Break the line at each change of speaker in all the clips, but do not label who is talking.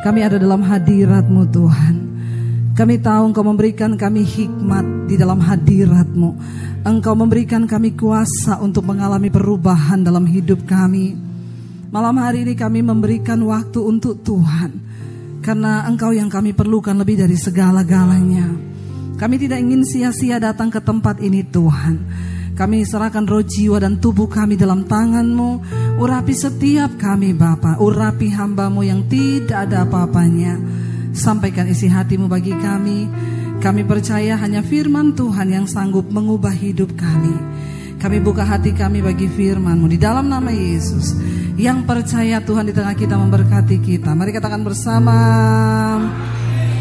Kami ada dalam hadirat-Mu Tuhan. Kami tahu Engkau memberikan kami hikmat di dalam hadirat-Mu. Engkau memberikan kami kuasa untuk mengalami perubahan dalam hidup kami. Malam hari ini kami memberikan waktu untuk Tuhan, karena Engkau yang kami perlukan lebih dari segala-galanya. Kami tidak ingin sia-sia datang ke tempat ini Tuhan. Kami serahkan roh, jiwa dan tubuh kami dalam tangan-Mu. Urapi setiap kami Bapa, urapi hamba-Mu yang tidak ada apa-apanya. Sampaikan isi hati-Mu bagi kami. Kami percaya hanya firman Tuhan yang sanggup mengubah hidup kami. Kami buka hati kami bagi firman-Mu di dalam nama Yesus. Yang percaya Tuhan di tengah kita memberkati kita. Mari katakan bersama,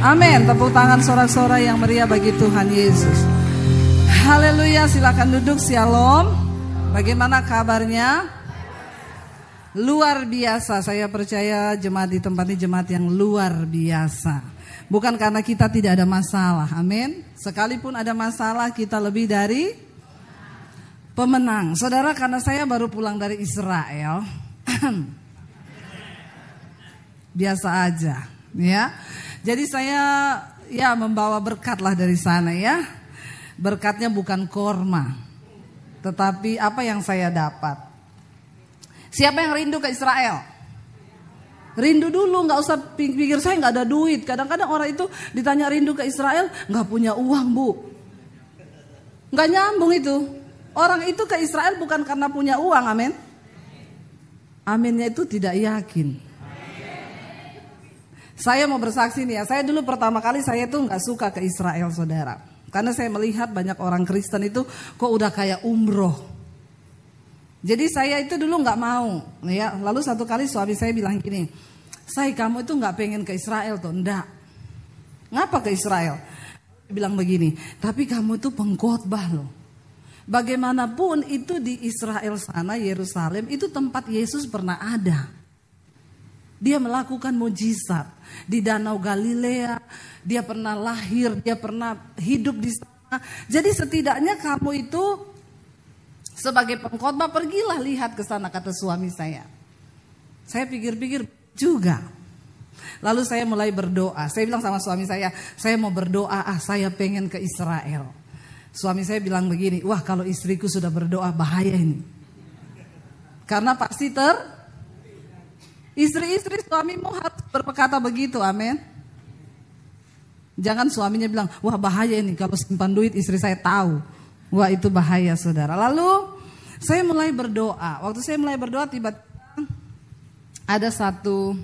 amin. Tepuk tangan sorak-sorai yang meriah bagi Tuhan Yesus. Haleluya, silakan duduk. Shalom. Bagaimana kabarnya? Luar biasa, saya percaya jemaat di tempat ini jemaat yang luar biasa. Bukan karena kita tidak ada masalah, amin. Sekalipun ada masalah, kita lebih dari pemenang. Saudara, karena saya baru pulang dari Israel, biasa aja, ya. Jadi saya membawa berkat lah dari sana ya. Berkatnya bukan korma, tetapi apa yang saya dapat. Siapa yang rindu ke Israel? Rindu dulu, gak usah pikir saya gak ada duit. Kadang-kadang orang itu ditanya rindu ke Israel, gak punya uang bu. Gak nyambung itu. Orang itu ke Israel bukan karena punya uang, amin. Aminnya itu tidak yakin. Saya mau bersaksi nih ya, saya dulu pertama kali saya tuh gak suka ke Israel saudara. Karena saya melihat banyak orang Kristen itu kok udah kayak umroh. Jadi saya itu dulu nggak mau, ya. Lalu satu kali suami saya bilang gini, "Say, kamu itu nggak pengen ke Israel tuh?" "Enggak." "Ngapa ke Israel?" Dia bilang begini, "Tapi kamu itu pengkhotbah loh. Bagaimanapun itu di Israel sana, Yerusalem itu tempat Yesus pernah ada. Dia melakukan mujizat di Danau Galilea, dia pernah lahir, dia pernah hidup di sana. Jadi setidaknya kamu itu sebagai pengkhotbah pergilah lihat ke sana," kata suami saya. Saya pikir-pikir juga. Lalu saya mulai berdoa. Saya bilang sama suami saya mau berdoa, saya pengen ke Israel. Suami saya bilang begini, "Wah, kalau istriku sudah berdoa bahaya ini." Karena pasti istri-istri suamimu harus berkata begitu, amin. Jangan suaminya bilang, "Wah, bahaya ini kalau simpan duit istri saya tahu." Wah, itu bahaya saudara. Lalu saya mulai berdoa. Waktu saya mulai berdoa tiba-tiba ada satu,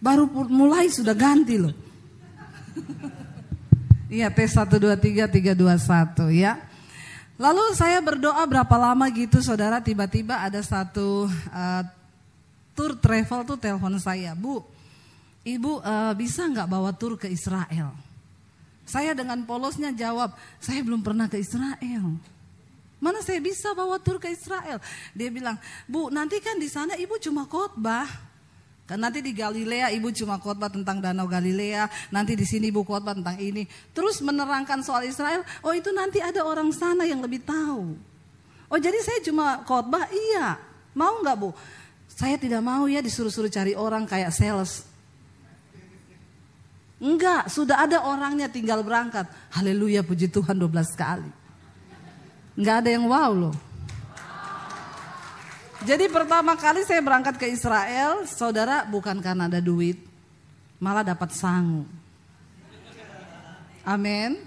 baru mulai sudah ganti loh. Iya, tes 1 2 3 3 2 1 ya. Lalu saya berdoa berapa lama gitu saudara, tiba-tiba ada satu tour travel tuh telepon saya, "Bu, Ibu bisa nggak bawa tur ke Israel?" Saya dengan polosnya jawab, "Saya belum pernah ke Israel. Mana saya bisa bawa tur ke Israel?" Dia bilang, "Bu, nanti kan di sana Ibu cuma khotbah. Kan nanti di Galilea Ibu cuma khotbah tentang Danau Galilea, nanti di sini Ibu khotbah tentang ini." Terus menerangkan soal Israel, "Oh, itu nanti ada orang sana yang lebih tahu." "Oh, jadi saya cuma khotbah?" "Iya." "Mau nggak Bu?" "Saya tidak mau ya disuruh-suruh cari orang kayak sales." "Enggak, sudah ada orangnya, tinggal berangkat." Haleluya, puji Tuhan 12 kali. Enggak ada yang wow loh. Jadi pertama kali saya berangkat ke Israel, saudara, bukan karena ada duit, malah dapat sangu. Amin.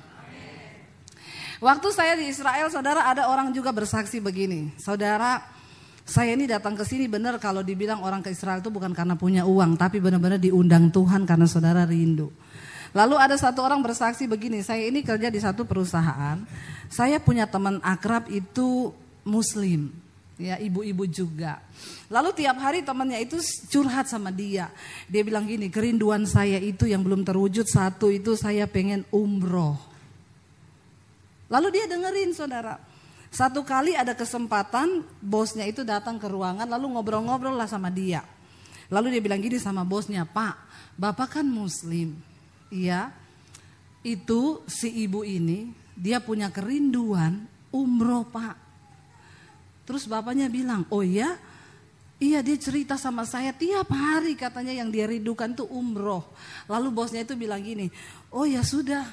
Waktu saya di Israel, saudara, ada orang juga bersaksi begini, "Saudara, saya ini datang ke sini benar kalau dibilang orang ke Israel itu bukan karena punya uang, tapi benar-benar diundang Tuhan karena saudara rindu." Lalu ada satu orang bersaksi begini, "Saya ini kerja di satu perusahaan, saya punya teman akrab itu muslim, ya ibu-ibu juga. Lalu tiap hari temannya itu curhat sama dia. Dia bilang gini, kerinduan saya itu yang belum terwujud satu itu saya pengen umroh." Lalu dia dengerin saudara. Satu kali ada kesempatan bosnya itu datang ke ruangan lalu ngobrol-ngobrol lah sama dia. Lalu dia bilang gini sama bosnya, "Pak, Bapak kan muslim. Iya, itu si ibu ini dia punya kerinduan umroh Pak." Terus bapaknya bilang, "Oh ya, Iya, dia cerita sama saya tiap hari katanya yang dia rindukan tuh umroh. Lalu bosnya itu bilang gini, oh ya sudah.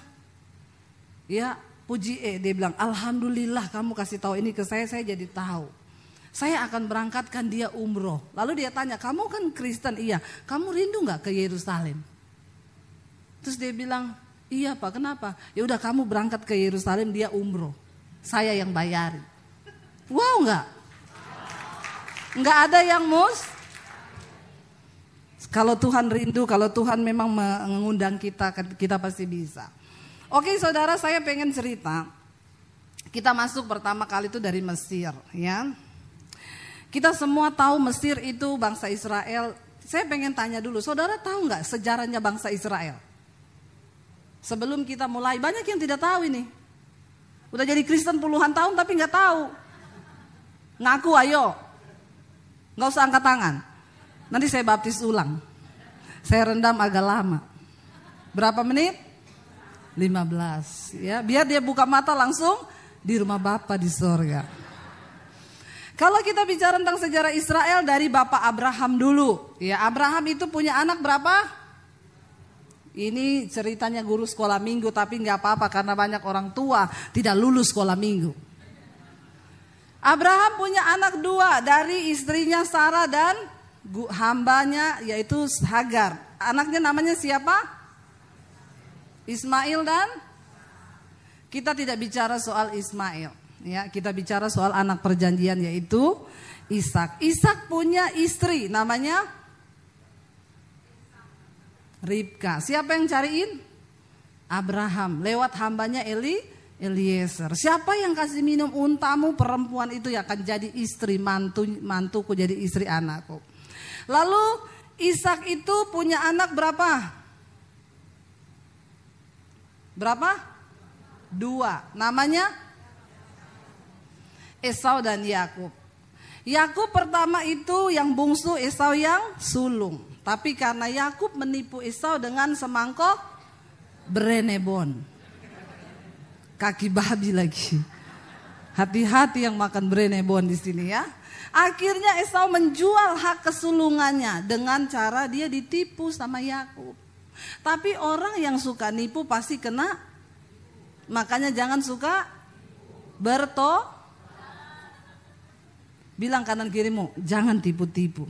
Ya puji dia bilang, alhamdulillah kamu kasih tahu ini ke saya jadi tahu. Saya akan berangkatkan dia umroh. Lalu dia tanya, kamu kan Kristen? Iya. Kamu rindu gak ke Yerusalem? Terus dia bilang, iya Pak, kenapa? Ya udah kamu berangkat ke Yerusalem, dia umroh. Saya yang bayarin. Wow gak? Nggak ada yang kalau Tuhan rindu, kalau Tuhan memang mengundang kita, kita pasti bisa. Oke saudara, saya pengen cerita. Kita masuk pertama kali itu dari Mesir, ya. Kita semua tahu Mesir itu bangsa Israel. Saya pengen tanya dulu, saudara tahu nggak sejarahnya bangsa Israel? Sebelum kita mulai, banyak yang tidak tahu ini. Udah jadi Kristen puluhan tahun tapi nggak tahu. Ngaku ayo. Nggak usah angkat tangan. Nanti saya baptis ulang. Saya rendam agak lama. Berapa menit? 15. Ya, biar dia buka mata langsung di rumah Bapa di sorga. Kalau kita bicara tentang sejarah Israel dari Bapak Abraham dulu. Ya, Abraham itu punya anak berapa? Ini ceritanya guru sekolah minggu, tapi nggak apa-apa karena banyak orang tua tidak lulus sekolah minggu. Abraham punya anak 2 dari istrinya Sarah dan hambanya yaitu Hagar. Anaknya namanya siapa? Ismail dan kita tidak bicara soal Ismail, ya, kita bicara soal anak perjanjian yaitu Ishak. Ishak punya istri namanya Ribka. Siapa yang cariin? Abraham lewat hambanya Eliezer. Siapa yang kasih minum untamu? Perempuan itu yang akan jadi istri mantuku jadi istri anakku. Lalu Ishak itu punya anak berapa? 2. Namanya Esau dan Yakub. Yakub pertama itu yang bungsu, Esau yang sulung. Tapi karena Yakub menipu Esau dengan semangkok berenebon. Kaki babi lagi. Hati-hati yang makan berenebon di sini ya. Akhirnya Esau menjual hak kesulungannya dengan cara dia ditipu sama Yakub. Tapi orang yang suka nipu pasti kena. Makanya jangan suka bilang kanan kirimu, jangan tipu-tipu.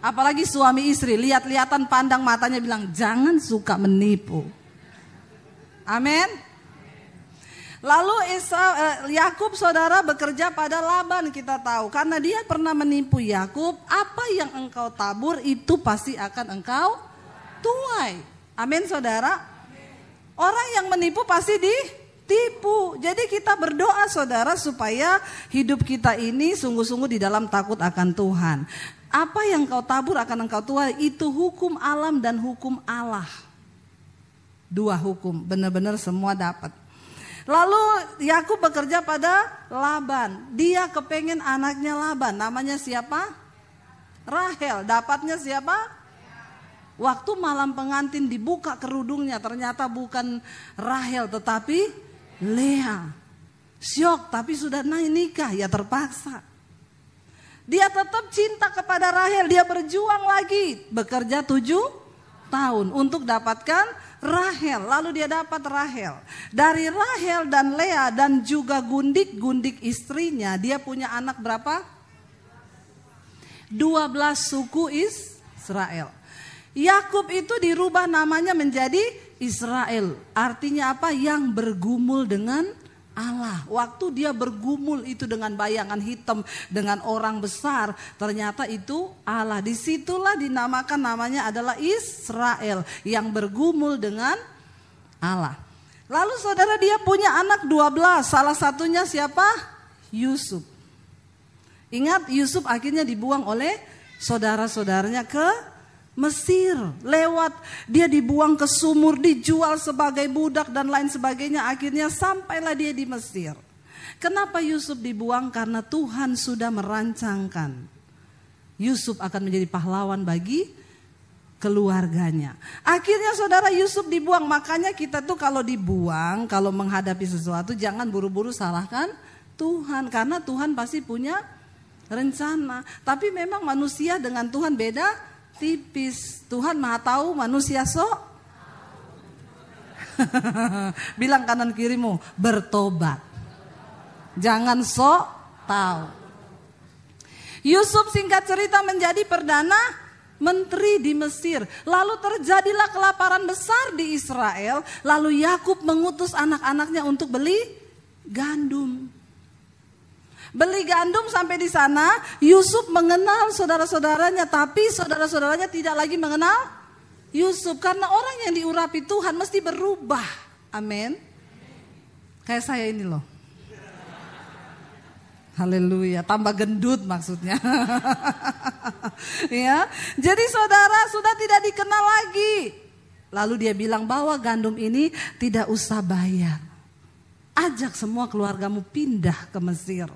Apalagi suami istri, lihat-lihatan pandang matanya bilang jangan suka menipu. Amin. Lalu Yakub saudara bekerja pada Laban, kita tahu. Karena dia pernah menipu Yakub, apa yang engkau tabur itu pasti akan engkau tuai. Amin saudara. Orang yang menipu pasti ditipu. Jadi kita berdoa saudara supaya hidup kita ini sungguh-sungguh di dalam takut akan Tuhan. Apa yang engkau tabur akan engkau tuai, itu hukum alam dan hukum Allah. 2 hukum, benar-benar semua dapat. Lalu Yakub bekerja pada Laban. Dia kepengen anaknya Laban. Namanya siapa? Rahel. Dapatnya siapa? Waktu malam pengantin dibuka kerudungnya, ternyata bukan Rahel tetapi Lea. Syok, tapi sudah nikah, ya terpaksa. Dia tetap cinta kepada Rahel. Dia berjuang lagi, bekerja 7 tahun untuk dapatkan Rahel. Lalu dia dapat Rahel. Dari Rahel dan Lea dan juga gundik-gundik istrinya, dia punya anak berapa? 12 suku Israel. Yakub itu dirubah namanya menjadi Israel. Artinya apa? Yang bergumul dengan Allah. Waktu dia bergumul itu dengan bayangan hitam, dengan orang besar, ternyata itu Allah. Disitulah dinamakan namanya adalah Israel, yang bergumul dengan Allah. Lalu saudara, dia punya anak 12, salah satunya siapa? Yusuf. Ingat, Yusuf akhirnya dibuang oleh saudara-saudaranya ke Mesir. Dia dibuang ke sumur, dijual sebagai budak dan lain sebagainya. Akhirnya sampailah dia di Mesir. Kenapa Yusuf dibuang? Karena Tuhan sudah merancangkan Yusuf akan menjadi pahlawan bagi keluarganya. Akhirnya saudara, Yusuf dibuang. Makanya kita tuh kalau dibuang, kalau menghadapi sesuatu, jangan buru-buru salahkan Tuhan. Karena Tuhan pasti punya rencana. Tapi memang manusia dengan Tuhan beda tipis. Tuhan Maha tahu, manusia sok. Bilang kanan kirimu, bertobat. Jangan sok tahu. Yusuf singkat cerita menjadi perdana menteri di Mesir. Lalu terjadilah kelaparan besar di Israel. Lalu Yakub mengutus anak-anaknya untuk beli gandum. Beli gandum sampai di sana, Yusuf mengenal saudara-saudaranya, tapi saudara-saudaranya tidak lagi mengenal Yusuf. Karena orang yang diurapi Tuhan mesti berubah. Amin. Kayak saya ini loh. Haleluya, tambah gendut maksudnya. Ya, jadi saudara sudah tidak dikenal lagi. Lalu dia bilang, bawa gandum ini tidak usah bayar. Ajak semua keluargamu pindah ke Mesir.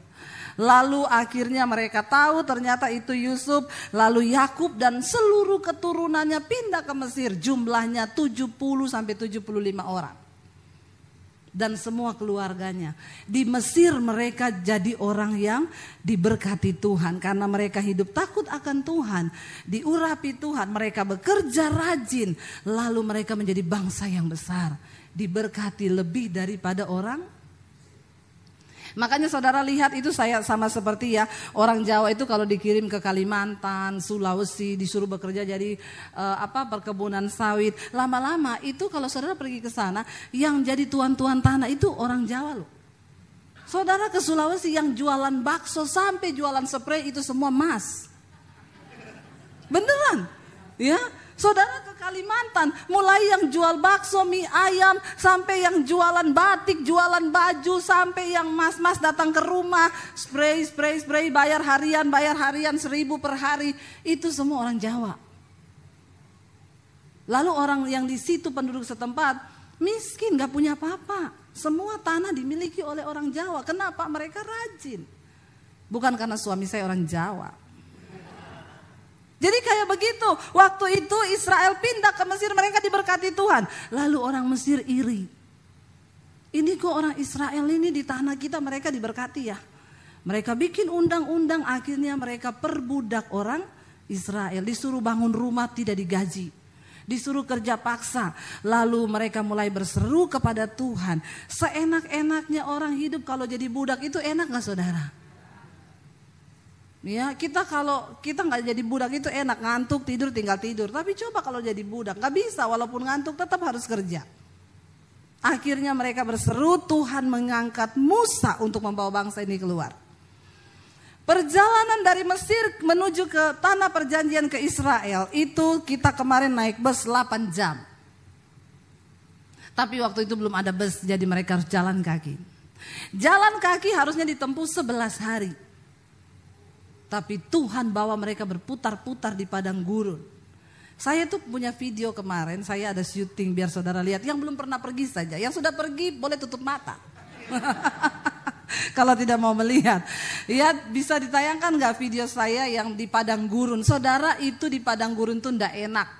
Lalu akhirnya mereka tahu ternyata itu Yusuf. Lalu Yakub dan seluruh keturunannya pindah ke Mesir. Jumlahnya 70 sampai 75 orang. Dan semua keluarganya. Di Mesir mereka jadi orang yang diberkati Tuhan. Karena mereka hidup takut akan Tuhan. Diurapi Tuhan. Mereka bekerja rajin. Lalu mereka menjadi bangsa yang besar. Diberkati lebih daripada orang. Makanya saudara lihat itu saya sama seperti ya, orang Jawa itu kalau dikirim ke Kalimantan, Sulawesi, disuruh bekerja jadi perkebunan sawit. Lama-lama itu kalau saudara pergi ke sana, yang jadi tuan-tuan tanah itu orang Jawa loh. Saudara ke Sulawesi yang jualan bakso sampai jualan spray itu semua emas. Beneran? Ya. Saudara ke Kalimantan, mulai yang jual bakso, mie ayam, sampai yang jualan batik, jualan baju, sampai yang mas-mas datang ke rumah, spray, bayar harian 1.000 per hari, itu semua orang Jawa. Lalu orang yang di situ penduduk setempat, miskin, gak punya apa-apa. Semua tanah dimiliki oleh orang Jawa. Kenapa? Mereka rajin. Bukan karena suami saya orang Jawa. Jadi kayak begitu, waktu itu Israel pindah ke Mesir, mereka diberkati Tuhan. Lalu orang Mesir iri. Ini kok orang Israel ini di tanah kita mereka diberkati ya. Mereka bikin undang-undang, akhirnya mereka perbudak orang Israel. Disuruh bangun rumah tidak digaji. Disuruh kerja paksa. Lalu mereka mulai berseru kepada Tuhan. Seenak-enaknya orang hidup kalau jadi budak itu enak gak saudara? Ya, kalau kita nggak jadi budak itu enak, ngantuk tidur tinggal tidur. Tapi coba kalau jadi budak nggak bisa, walaupun ngantuk tetap harus kerja. Akhirnya mereka berseru, Tuhan mengangkat Musa untuk membawa bangsa ini keluar. Perjalanan dari Mesir menuju ke tanah perjanjian ke Israel itu kita kemarin naik bus 8 jam. Tapi waktu itu belum ada bus, jadi mereka harus jalan kaki. Jalan kaki harusnya ditempuh 11 hari. Tapi Tuhan bawa mereka berputar-putar di padang gurun. Saya tuh punya video kemarin, saya ada syuting biar saudara lihat. Yang belum pernah pergi saja, yang sudah pergi boleh tutup mata. Kalau tidak mau melihat. Ya bisa ditayangkan gak video saya yang di padang gurun. Saudara itu di padang gurun tuh gak enak.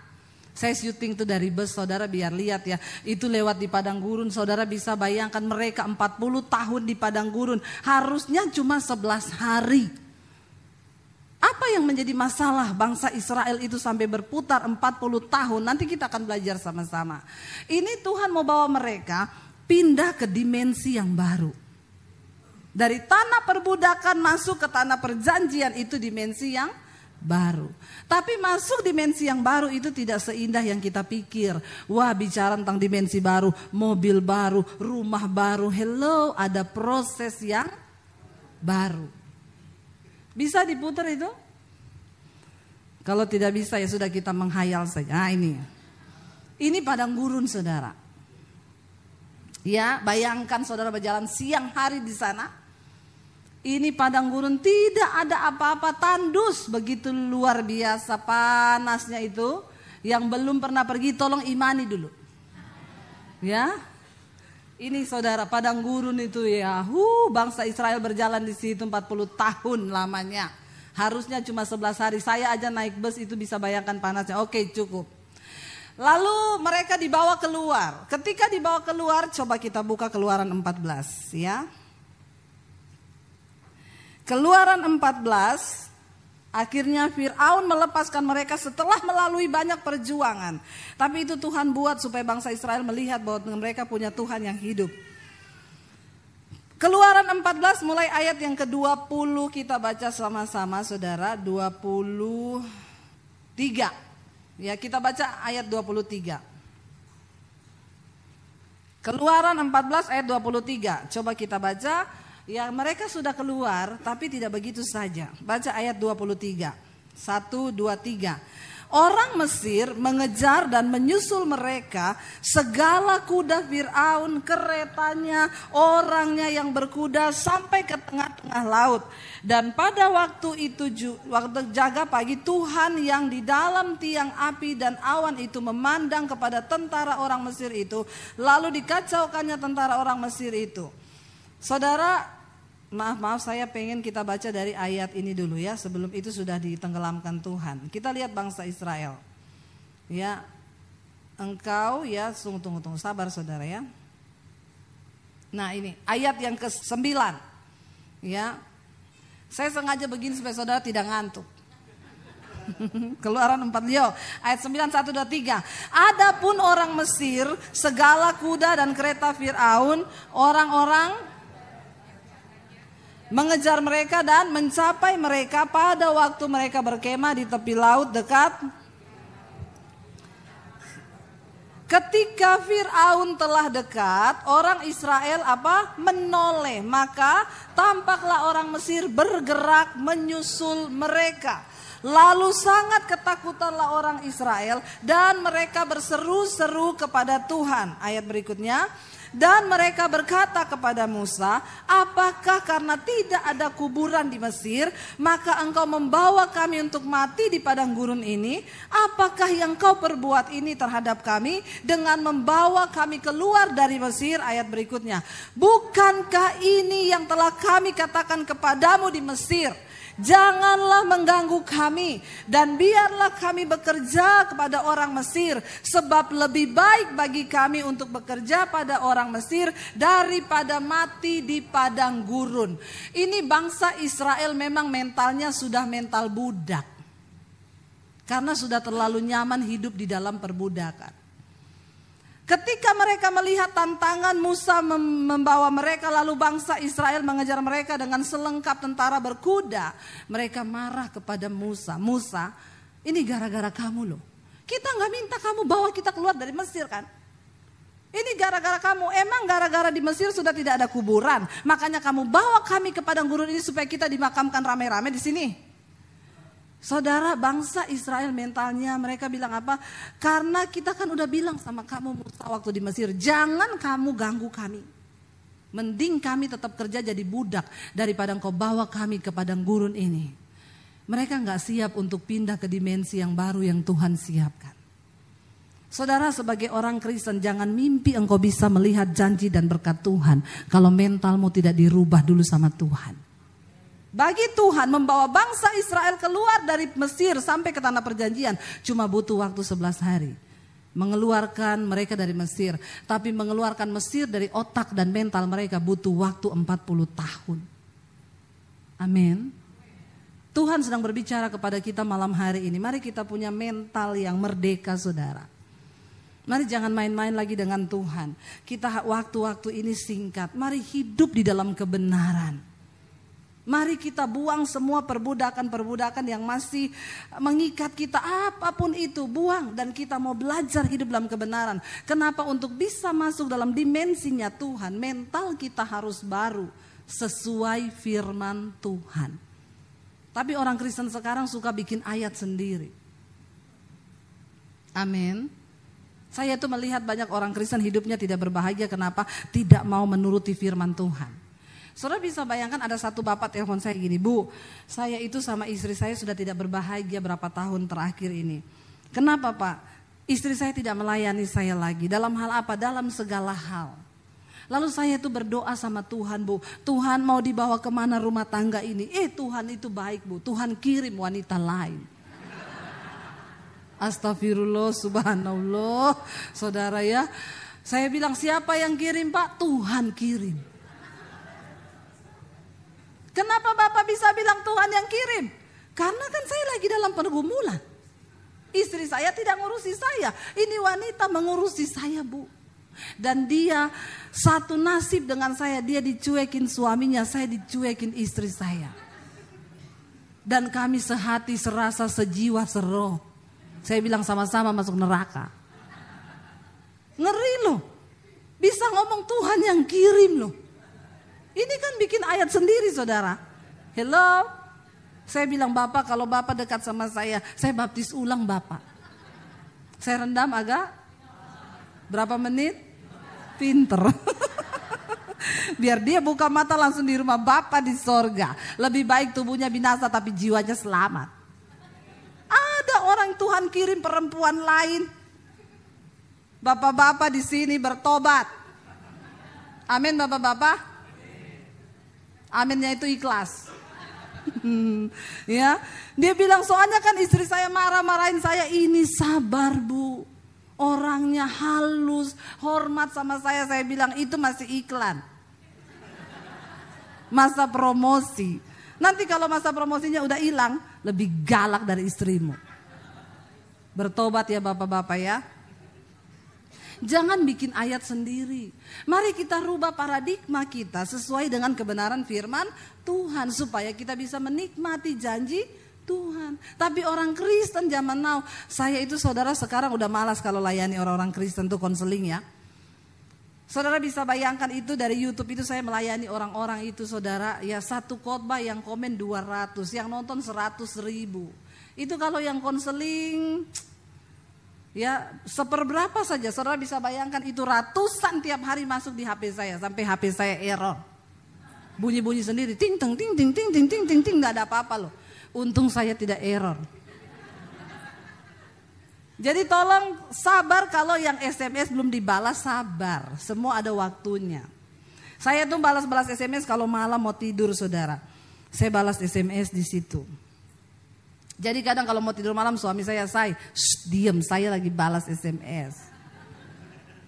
Saya syuting tuh dari bus, saudara biar lihat ya. Itu lewat di padang gurun, saudara bisa bayangkan mereka 40 tahun di padang gurun. Harusnya cuma 11 hari. Apa yang menjadi masalah bangsa Israel itu sampai berputar 40 tahun? Nanti kita akan belajar sama-sama. Ini Tuhan mau bawa mereka pindah ke dimensi yang baru. Dari tanah perbudakan masuk ke tanah perjanjian itu dimensi yang baru. Tapi masuk dimensi yang baru itu tidak seindah yang kita pikir. Wah, bicara tentang dimensi baru, mobil baru, rumah baru. Hello, ada proses yang baru. Bisa diputar itu? Kalau tidak bisa ya sudah kita menghayal saja. Nah ini padang gurun saudara. Ya bayangkan saudara berjalan siang hari di sana. Ini padang gurun tidak ada apa-apa, tandus begitu luar biasa panasnya itu. Yang belum pernah pergi tolong imani dulu. Ya. Ini saudara padang gurun itu ya, bangsa Israel berjalan di situ 40 tahun lamanya. Harusnya cuma 11 hari, saya aja naik bus itu bisa bayangkan panasnya. Oke cukup. Lalu mereka dibawa keluar. Ketika dibawa keluar, coba kita buka Keluaran 14 ya. Keluaran 14, akhirnya Fir'aun melepaskan mereka setelah melalui banyak perjuangan. Tapi itu Tuhan buat supaya bangsa Israel melihat bahwa mereka punya Tuhan yang hidup. Keluaran 14 mulai ayat yang ke-20 kita baca sama-sama saudara, 23. Ya, kita baca ayat 23. Keluaran 14 ayat 23. Coba kita baca. Ya, mereka sudah keluar tapi tidak begitu saja. Baca ayat 23. 1, 2, 3. Orang Mesir mengejar dan menyusul mereka, segala kuda Fir'aun, keretanya, orangnya yang berkuda sampai ke tengah-tengah laut. Dan pada waktu itu, waktu jaga pagi, Tuhan yang di dalam tiang api dan awan itu memandang kepada tentara orang Mesir itu, lalu dikacaukannya tentara orang Mesir itu. Saudara, maaf saya pengen kita baca dari ayat ini dulu ya, sebelum itu sudah ditenggelamkan Tuhan. Kita lihat bangsa Israel. Ya, engkau ya, tunggu sabar saudara ya. Nah ini ayat yang ke-9. Ya, saya sengaja begini supaya saudara tidak ngantuk. Keluaran 4 ayat 9, 1, 2, 3. Adapun orang Mesir, segala kuda dan kereta Fir'aun, orang-orang mengejar mereka dan mencapai mereka pada waktu mereka berkemah di tepi laut dekat. Ketika Fir'aun telah dekat, orang Israel menoleh, maka tampaklah orang Mesir bergerak menyusul mereka. Lalu sangat ketakutanlah orang Israel dan mereka berseru-seru kepada Tuhan. Ayat berikutnya. Dan mereka berkata kepada Musa, apakah karena tidak ada kuburan di Mesir, maka engkau membawa kami untuk mati di padang gurun ini? Apakah yang kau perbuat ini terhadap kami dengan membawa kami keluar dari Mesir? Ayat berikutnya, bukankah ini yang telah kami katakan kepadamu di Mesir? Janganlah mengganggu kami dan biarlah kami bekerja kepada orang Mesir, sebab lebih baik bagi kami untuk bekerja pada orang Mesir daripada mati di padang gurun. Ini bangsa Israel memang mentalnya sudah mental budak, karena sudah terlalu nyaman hidup di dalam perbudakan. Ketika mereka melihat tantangan Musa membawa mereka, lalu bangsa Israel mengejar mereka dengan selengkap tentara berkuda, mereka marah kepada Musa. Musa, ini gara-gara kamu loh. Kita gak minta kamu bawa kita keluar dari Mesir kan? Ini gara-gara kamu. Emang gara-gara di Mesir sudah tidak ada kuburan, makanya kamu bawa kami ke padang gurun ini supaya kita dimakamkan rame-rame di sini. Saudara, bangsa Israel mentalnya mereka bilang apa? Karena kita kan udah bilang sama kamu Musa waktu di Mesir, jangan kamu ganggu kami. Mending kami tetap kerja jadi budak daripada engkau bawa kami ke padang gurun ini. Mereka gak siap untuk pindah ke dimensi yang baru yang Tuhan siapkan. Saudara, sebagai orang Kristen jangan mimpi engkau bisa melihat janji dan berkat Tuhan kalau mentalmu tidak dirubah dulu sama Tuhan. Bagi Tuhan membawa bangsa Israel keluar dari Mesir sampai ke tanah perjanjian cuma butuh waktu 11 hari. Mengeluarkan mereka dari Mesir, tapi mengeluarkan Mesir dari otak dan mental mereka butuh waktu 40 tahun. Amin. Tuhan sedang berbicara kepada kita malam hari ini. Mari kita punya mental yang merdeka saudara. Mari jangan main-main lagi dengan Tuhan. Kita waktu-waktu ini singkat. Mari hidup di dalam kebenaran. Mari kita buang semua perbudakan-perbudakan yang masih mengikat kita, apapun itu buang, dan kita mau belajar hidup dalam kebenaran. Kenapa? Untuk bisa masuk dalam dimensinya Tuhan, mental kita harus baru sesuai firman Tuhan. Tapi orang Kristen sekarang suka bikin ayat sendiri. Amin. Saya tuh melihat banyak orang Kristen hidupnya tidak berbahagia. Kenapa? Tidak mau menuruti firman Tuhan. Saudara bisa bayangkan ada satu bapak telepon saya gini, Bu, saya itu sama istri saya sudah tidak berbahagia berapa tahun terakhir ini. Kenapa Pak? Istri saya tidak melayani saya lagi. Dalam hal apa? Dalam segala hal. Lalu saya itu berdoa sama Tuhan, Bu. Tuhan mau dibawa kemana rumah tangga ini? Tuhan itu baik, Bu. Tuhan kirim wanita lain. Astagfirullah, subhanallah. Saudara ya, saya bilang siapa yang kirim Pak? Tuhan kirim. Kenapa Bapak bisa bilang Tuhan yang kirim? Karena kan saya lagi dalam pergumulan. Istri saya tidak ngurusi saya. Ini wanita mengurusi saya, Bu. Dan dia satu nasib dengan saya. Dia dicuekin suaminya, saya dicuekin istri saya. Dan kami sehati, serasa, sejiwa, seroh. Saya bilang sama-sama masuk neraka. Ngeri loh. Bisa ngomong Tuhan yang kirim loh. Ini kan bikin ayat sendiri saudara. Hello. Saya bilang Bapak kalau Bapak dekat sama saya baptis ulang Bapak. Saya rendam agak berapa menit? Pinter. Biar dia buka mata langsung di rumah Bapak di sorga. Lebih baik tubuhnya binasa tapi jiwanya selamat. Ada orang Tuhan kirim perempuan lain. Bapak-bapak di sini bertobat. Amin Bapak-bapak. Aminnya itu ikhlas. Ya, dia bilang soalnya kan istri saya marah-marahin saya. Ini sabar Bu, orangnya halus, hormat sama saya. Saya bilang itu masih iklan, masa promosi. Nanti kalau masa promosinya udah hilang, lebih galak dari istrimu. Bertobat ya bapak-bapak ya. Jangan bikin ayat sendiri. Mari kita rubah paradigma kita sesuai dengan kebenaran firman Tuhan. Supaya kita bisa menikmati janji Tuhan. Tapi orang Kristen zaman now. Saya itu saudara sekarang udah malas kalau layani orang-orang Kristen tuh konseling ya. Saudara bisa bayangkan itu dari YouTube itu saya melayani orang-orang itu saudara. Ya satu khotbah yang komen 200. Yang nonton 100.000. Itu kalau yang konseling... Ya seperberapa saja, saudara bisa bayangkan itu ratusan tiap hari masuk di HP saya. Sampai HP saya error. Bunyi-bunyi sendiri, ting ting ting ting ting ting ting ting ting, gak ada apa-apa loh. Untung saya tidak error. Jadi tolong sabar kalau yang SMS belum dibalas, sabar. Semua ada waktunya. Saya tuh balas-balas SMS kalau malam mau tidur saudara. Saya balas SMS di situ. Jadi kadang kalau mau tidur malam suami saya diam, saya lagi balas SMS.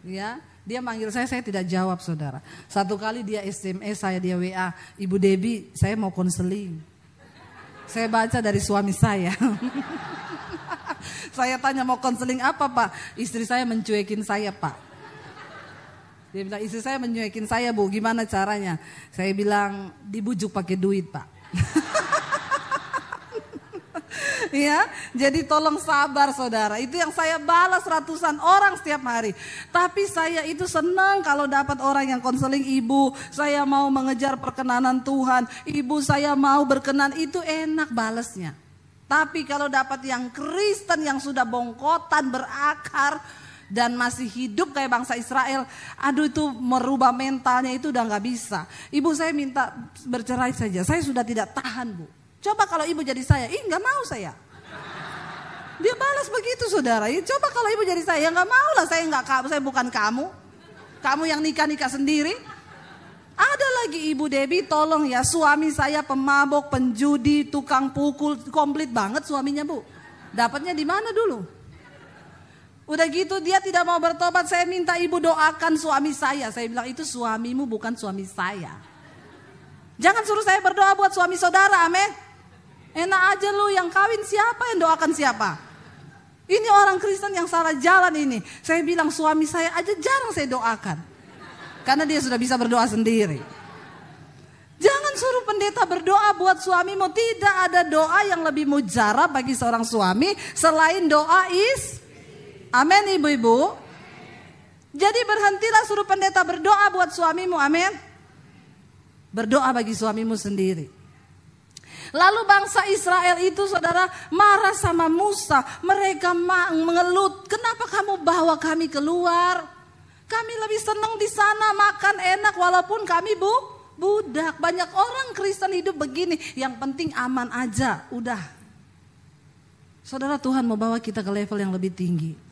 Ya, dia manggil saya tidak jawab saudara. Satu kali dia SMS saya, dia WA, Ibu Debbie saya mau konseling. Saya baca dari suami saya. Saya tanya mau konseling apa Pak? Istri saya mencuekin saya Pak. Dia bilang istri saya mencuekin saya Bu, gimana caranya? Saya bilang dibujuk pakai duit Pak. Ya, jadi tolong sabar saudara. Itu yang saya balas ratusan orang setiap hari. Tapi saya itu senang kalau dapat orang yang konseling, ibu saya mau mengejar perkenanan Tuhan, ibu saya mau berkenan, itu enak balasnya. Tapi kalau dapat yang Kristen yang sudah bongkotan berakar dan masih hidup kayak bangsa Israel, aduh itu merubah mentalnya itu udah gak bisa. Ibu saya minta bercerai saja, saya sudah tidak tahan Bu. Coba kalau ibu jadi saya, gak mau saya. Dia balas begitu saudara. Coba kalau ibu jadi saya, gak mau lah, saya bukan kamu. Kamu yang nikah-nikah sendiri. Ada lagi Ibu Debbie, tolong ya, suami saya pemabok, penjudi, tukang pukul, komplit banget suaminya Bu. Dapatnya di mana dulu? Udah gitu dia tidak mau bertobat, saya minta ibu doakan suami saya. Saya bilang itu suamimu bukan suami saya. Jangan suruh saya berdoa buat suami saudara, amin. Enak aja lu yang kawin siapa yang doakan siapa? Ini orang Kristen yang salah jalan ini. Saya bilang suami saya aja jarang saya doakan. Karena dia sudah bisa berdoa sendiri. Jangan suruh pendeta berdoa buat suamimu. Tidak ada doa yang lebih mujarab bagi seorang suami selain doa amin ibu-ibu. Jadi berhentilah suruh pendeta berdoa buat suamimu, amin. Berdoa bagi suamimu sendiri. Lalu bangsa Israel itu saudara marah sama Musa. Mereka mengelut, kenapa kamu bawa kami keluar? Kami lebih senang di sana, makan enak walaupun kami budak. Banyak orang Kristen hidup begini, yang penting aman aja, udah. Saudara, Tuhan mau bawa kita ke level yang lebih tinggi.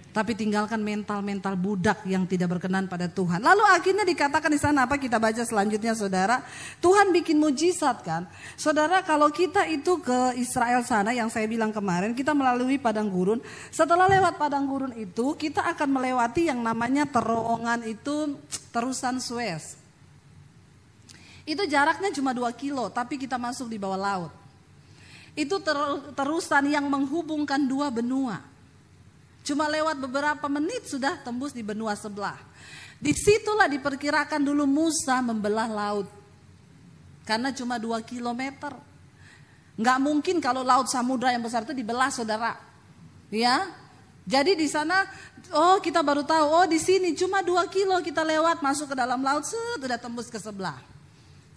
Tapi tinggalkan mental-mental budak yang tidak berkenan pada Tuhan. Lalu akhirnya dikatakan di sana apa, kita baca selanjutnya saudara. Tuhan bikin mujizat kan. Saudara, kalau kita itu ke Israel sana yang saya bilang kemarin, kita melalui padang gurun. Setelah lewat padang gurun itu, kita akan melewati yang namanya terowongan itu terusan Suez. Itu jaraknya cuma 2 kilo, tapi kita masuk di bawah laut. Itu terusan yang menghubungkan 2 benua. Cuma lewat beberapa menit sudah tembus di benua sebelah. Disitulah diperkirakan dulu Musa membelah laut. Karena cuma 2 kilometer. Nggak mungkin kalau laut samudra yang besar itu dibelah, saudara. Ya, jadi di sana, kita baru tahu, di sini cuma 2 kilo kita lewat masuk ke dalam laut, sudah tembus ke sebelah.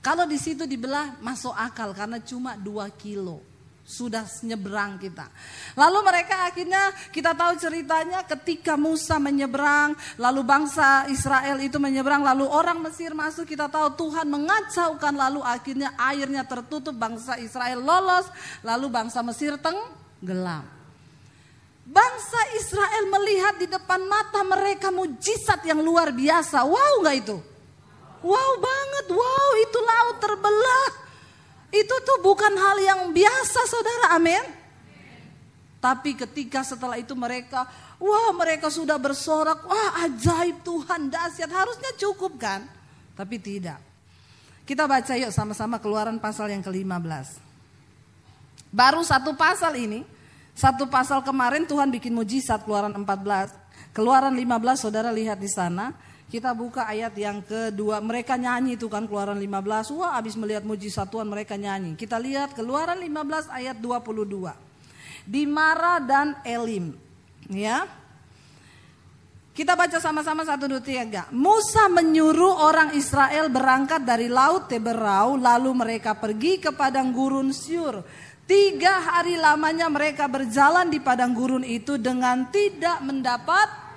Kalau di situ dibelah masuk akal karena cuma 2 kilo. Sudah nyebrang kita. Lalu mereka akhirnya kita tahu ceritanya ketika Musa menyeberang, lalu bangsa Israel itu menyeberang, lalu orang Mesir masuk, kita tahu Tuhan mengacaukan, lalu akhirnya airnya tertutup, bangsa Israel lolos, lalu bangsa Mesir tenggelam. Bangsa Israel melihat di depan mata mereka mujizat yang luar biasa. Wow gak itu? Wow banget, wow itu laut terbelah. Itu tuh bukan hal yang biasa, saudara, amin. Tapi ketika setelah itu mereka sudah bersorak, wah ajaib Tuhan, dahsyat, harusnya cukup kan? Tapi tidak. Kita baca yuk sama-sama Keluaran pasal yang ke-15. Baru satu pasal ini, satu pasal kemarin Tuhan bikin mujizat, Keluaran 14. Keluaran 15 saudara lihat di sana. Kita buka ayat yang kedua, mereka nyanyi itu kan Keluaran 15, wah habis melihat mujizat Tuhan mereka nyanyi. Kita lihat Keluaran 15 ayat 22. Di Mara dan Elim, ya. Kita baca sama-sama 1, 2, 3. Musa menyuruh orang Israel berangkat dari laut Teberau, lalu mereka pergi ke padang gurun Syur. 3 hari lamanya mereka berjalan di padang gurun itu dengan tidak mendapat.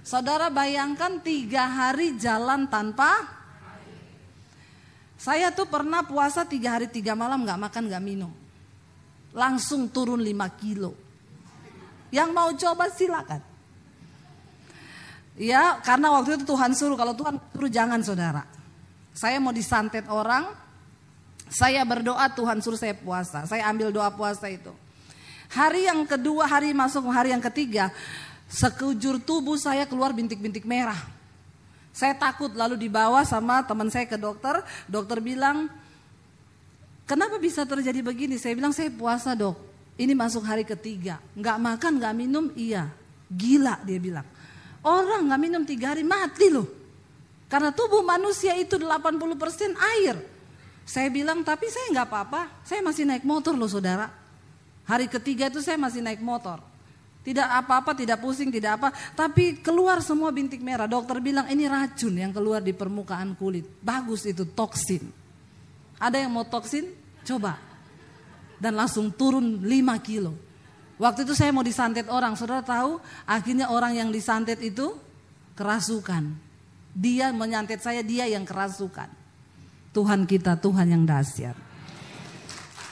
Saudara bayangkan 3 hari jalan tanpa. Saya tuh pernah puasa 3 hari 3 malam gak makan gak minum. Langsung turun 5 kilo. Yang mau coba silakan. Ya karena waktu itu Tuhan suruh, kalau Tuhan suruh jangan saudara. Saya mau disantet orang, saya berdoa Tuhan suruh saya puasa. Saya ambil doa puasa itu. Hari yang kedua, hari masuk hari yang ketiga, sekujur tubuh saya keluar bintik-bintik merah. Saya takut, lalu dibawa sama teman saya ke dokter. Dokter bilang, kenapa bisa terjadi begini? Saya bilang, saya puasa dok. Ini masuk hari ketiga. Gak makan, gak minum, iya. Gila dia bilang. Orang gak minum 3 hari mati loh. Karena tubuh manusia itu 80% air. Saya bilang, tapi saya gak apa-apa. Saya masih naik motor loh saudara. Hari ketiga itu saya masih naik motor. Tidak apa-apa, tidak pusing, tidak apa. Tapi keluar semua bintik merah. Dokter bilang ini racun yang keluar di permukaan kulit. Bagus itu, toksin. Ada yang mau toksin? Coba. Dan langsung turun 5 kilo. Waktu itu saya mau disantet orang. Saudara tahu akhirnya orang yang disantet itu kerasukan. Dia menyantet saya, dia yang kerasukan. Tuhan kita, Tuhan yang dahsyat.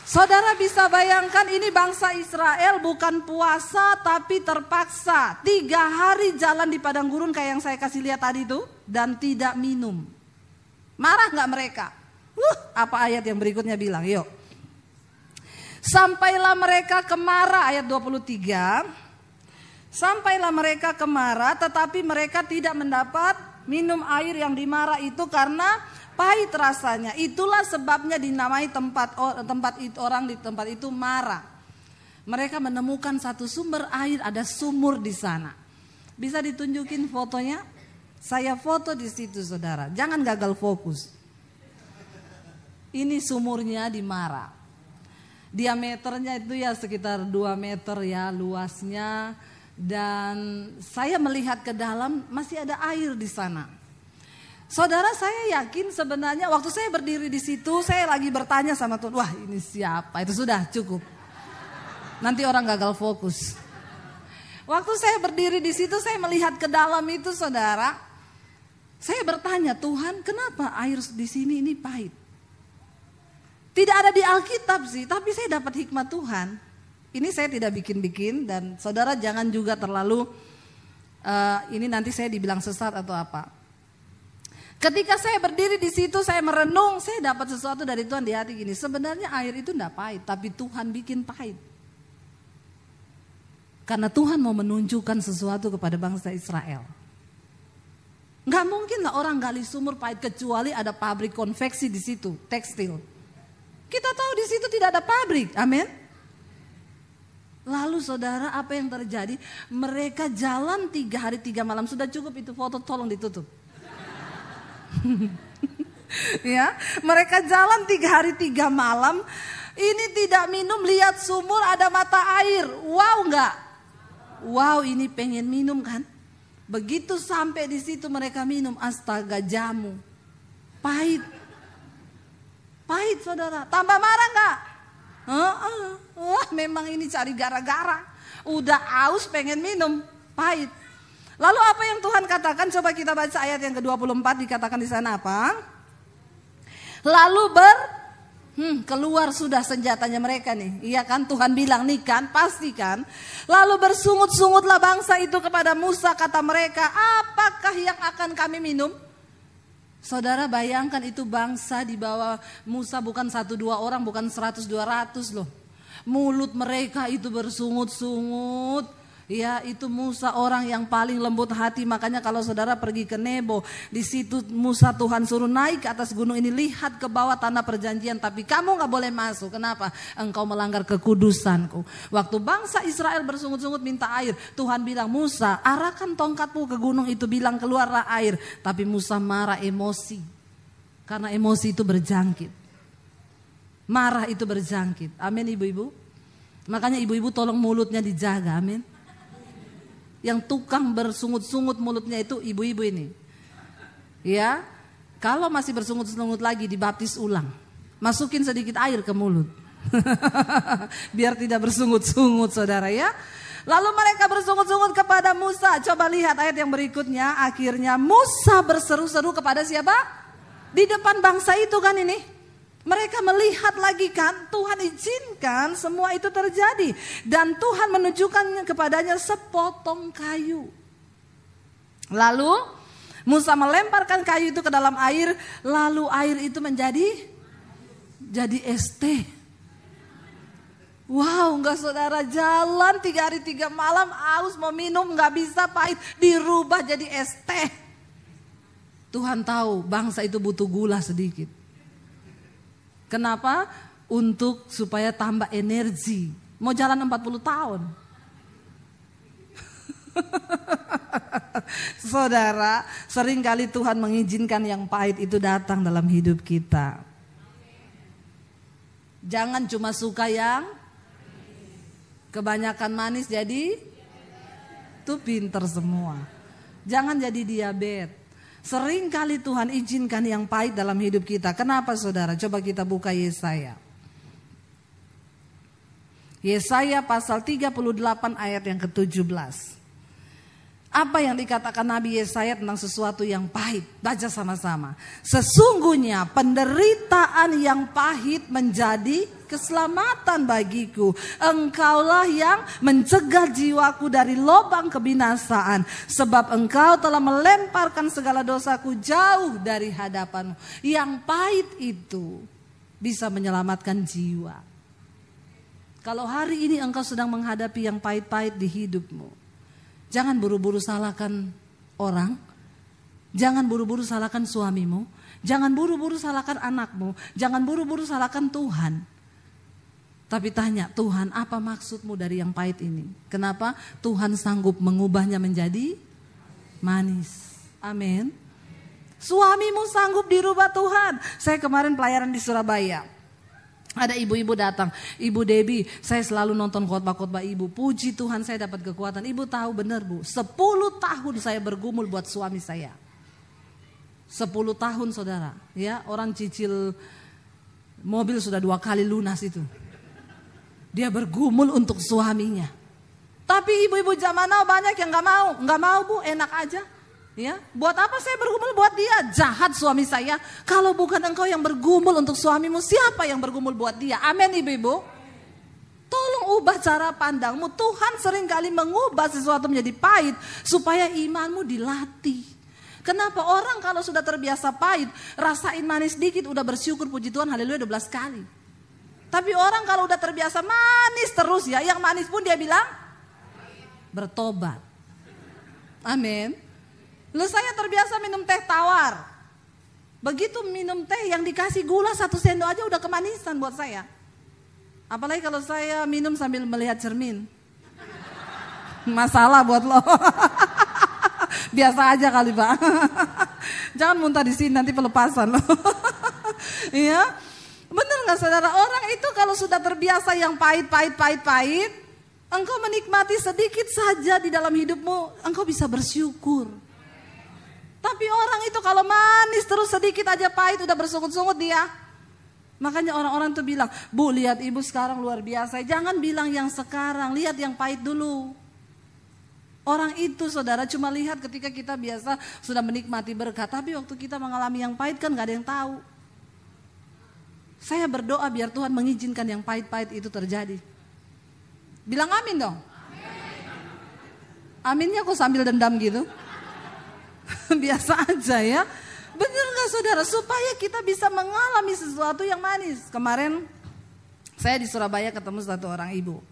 Saudara bisa bayangkan ini bangsa Israel bukan puasa tapi terpaksa. 3 hari jalan di padang gurun kayak yang saya kasih lihat tadi itu. Dan tidak minum. Marah gak mereka? Apa ayat yang berikutnya bilang? Yuk. Sampailah mereka ke Mara ayat 23. Sampailah mereka ke Mara tetapi mereka tidak mendapat minum air yang di Mara itu karena pahit rasanya. Itulah sebabnya dinamai tempat orang di tempat itu Mara. Mereka menemukan satu sumber air, ada sumur di sana. Bisa ditunjukin fotonya? Saya foto di situ saudara. Jangan gagal fokus. Ini sumurnya di Mara. Diameternya itu ya sekitar 2 meter ya luasnya. Dan saya melihat ke dalam masih ada air di sana. Saudara saya yakin sebenarnya waktu saya berdiri di situ saya lagi bertanya sama Tuhan, wah ini siapa? Itu sudah cukup. Nanti orang gagal fokus. Waktu saya berdiri di situ saya melihat ke dalam itu saudara. Saya bertanya, Tuhan kenapa air di sini ini pahit? Tidak ada di Alkitab sih, tapi saya dapat hikmat Tuhan. Ini saya tidak bikin-bikin dan saudara jangan juga terlalu ini nanti saya dibilang sesat atau apa. Ketika saya berdiri di situ saya merenung, saya dapat sesuatu dari Tuhan di hati gini. Sebenarnya air itu enggak pahit, tapi Tuhan bikin pahit. Karena Tuhan mau menunjukkan sesuatu kepada bangsa Israel. Nggak mungkin lah orang gali sumur pahit kecuali ada pabrik konveksi di situ, tekstil. Kita tahu di situ tidak ada pabrik, amin. Lalu saudara, apa yang terjadi? Mereka jalan 3 hari 3 malam. Sudah cukup itu foto, tolong ditutup. Ya, mereka jalan 3 hari 3 malam. Ini tidak minum, lihat sumur ada mata air. Wow enggak? Wow, ini pengen minum kan? Begitu sampai di situ mereka minum, astaga, jamu. Pahit. Pahit saudara. Tambah marah enggak? Wah, memang ini cari gara-gara. Udah aus pengen minum, pahit. Lalu apa yang Tuhan katakan? Coba kita baca ayat yang ke-24, dikatakan di sana apa? Lalu keluar sudah senjatanya mereka nih. Iya kan, Tuhan bilang nih kan, pasti kan. Lalu bersungut-sungutlah bangsa itu kepada Musa, kata mereka, apakah yang akan kami minum? Saudara bayangkan itu bangsa di bawah Musa bukan 1-2 orang, bukan 100-200 loh. Mulut mereka itu bersungut-sungut. Ya, itu Musa orang yang paling lembut hati. Makanya kalau saudara pergi ke Nebo, di situ Musa Tuhan suruh naik ke atas gunung ini, lihat ke bawah tanah perjanjian, tapi kamu gak boleh masuk. Kenapa? Engkau melanggar kekudusanku. Waktu bangsa Israel bersungut-sungut minta air, Tuhan bilang, Musa arahkan tongkatmu ke gunung itu, bilang keluarlah air. Tapi Musa marah, emosi. Karena emosi itu berjangkit. Marah itu berjangkit. Amin ibu-ibu. Makanya ibu-ibu tolong mulutnya dijaga, amin. Yang tukang bersungut-sungut mulutnya itu ibu-ibu ini. Ya, kalau masih bersungut-sungut lagi dibaptis ulang. Masukin sedikit air ke mulut. Biar tidak bersungut-sungut saudara ya. Lalu mereka bersungut-sungut kepada Musa. Coba lihat ayat yang berikutnya. Akhirnya Musa berseru-seru kepada siapa? Di depan bangsa itu kan ini. Mereka melihat lagi kan, Tuhan izinkan semua itu terjadi. Dan Tuhan menunjukkan kepadanya sepotong kayu. Lalu Musa melemparkan kayu itu ke dalam air. Lalu air itu jadi es teh. Wow, enggak saudara, jalan 3 hari 3 malam, aus mau minum gak bisa, pahit, dirubah jadi es teh. Tuhan tahu bangsa itu butuh gula sedikit. Kenapa? Untuk supaya tambah energi. Mau jalan 40 tahun. Saudara, seringkali Tuhan mengizinkan yang pahit itu datang dalam hidup kita. Jangan cuma suka yang kebanyakan manis jadi itu pinter semua. Jangan jadi diabetes. Sering kali Tuhan izinkan yang pahit dalam hidup kita. Kenapa saudara? Coba kita buka Yesaya. Yesaya pasal 38 ayat yang ke-17. Apa yang dikatakan Nabi Yesaya tentang sesuatu yang pahit? Baca sama-sama. Sesungguhnya penderitaan yang pahit menjadi keselamatan bagiku. Engkaulah yang mencegah jiwaku dari lubang kebinasaan. Sebab engkau telah melemparkan segala dosaku jauh dari hadapanmu. Yang pahit itu bisa menyelamatkan jiwa. Kalau hari ini engkau sedang menghadapi yang pahit-pahit di hidupmu, jangan buru-buru salahkan orang. Jangan buru-buru salahkan suamimu. Jangan buru-buru salahkan anakmu. Jangan buru-buru salahkan Tuhan. Tapi tanya, Tuhan apa maksudmu dari yang pahit ini? Kenapa Tuhan sanggup mengubahnya menjadi manis? Amin. Suamimu sanggup dirubah Tuhan. Saya kemarin pelayaran di Surabaya. Ada ibu-ibu datang, Ibu Debbie, saya selalu nonton khotbah-khotbah ibu. Puji Tuhan saya dapat kekuatan. Ibu tahu benar bu, 10 tahun saya bergumul buat suami saya. 10 tahun saudara, ya orang cicil mobil sudah 2 kali lunas itu. Dia bergumul untuk suaminya. Tapi ibu-ibu zaman now banyak yang nggak mau bu, enak aja. Ya, buat apa saya bergumul buat dia? Jahat suami saya. Kalau bukan engkau yang bergumul untuk suamimu, siapa yang bergumul buat dia? Amin ibu-ibu. Tolong ubah cara pandangmu. Tuhan seringkali mengubah sesuatu menjadi pahit supaya imanmu dilatih. Kenapa orang kalau sudah terbiasa pahit, rasain manis dikit udah bersyukur puji Tuhan haleluya 12 kali. Tapi orang kalau udah terbiasa manis terus ya, yang manis pun dia bilang bertobat. Amin. Loh, saya terbiasa minum teh tawar. Begitu minum teh yang dikasih gula 1 sendok aja udah kemanisan buat saya. Apalagi kalau saya minum sambil melihat cermin. Masalah buat lo. Biasa aja kali Pak. Jangan muntah di sini nanti pelepasan lo. Iya. Bener gak saudara? Orang itu kalau sudah terbiasa yang pahit, engkau menikmati sedikit saja di dalam hidupmu, engkau bisa bersyukur. Tapi orang itu kalau manis terus sedikit aja pahit udah bersungut-sungut dia. Makanya orang-orang tuh bilang, Bu lihat ibu sekarang luar biasa. Jangan bilang yang sekarang, lihat yang pahit dulu. Orang itu saudara cuma lihat ketika kita biasa sudah menikmati berkat. Tapi waktu kita mengalami yang pahit kan gak ada yang tahu. Saya berdoa biar Tuhan mengizinkan yang pahit-pahit itu terjadi. Bilang amin dong. Aminnya kok sambil dendam gitu. Biasa aja ya. Bener gak saudara? Supaya kita bisa mengalami sesuatu yang manis. Kemarin saya di Surabaya ketemu satu orang ibu.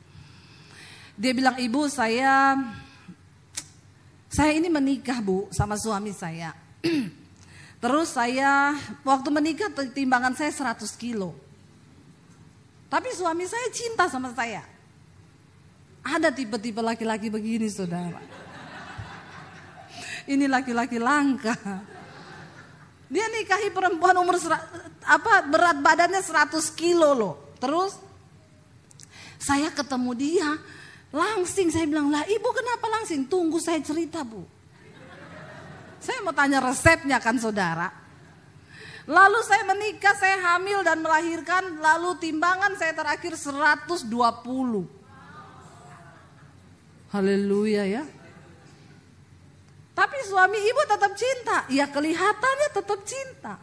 Dia bilang, ibu saya ini menikah Bu sama suami saya. Terus saya waktu menikah timbangan saya 100 kilo. Tapi suami saya cinta sama saya. Ada tipe-tipe laki-laki begini saudara. Ini laki-laki langka. Dia nikahi perempuan umur berat badannya 100 kilo loh. Terus saya ketemu dia langsing, saya bilang, lah ibu kenapa langsing? Tunggu saya cerita Bu. Saya mau tanya resepnya kan saudara. Lalu saya menikah, saya hamil dan melahirkan. Lalu timbangan saya terakhir 120. Haleluya ya. Tapi suami ibu tetap cinta. Ya kelihatannya tetap cinta.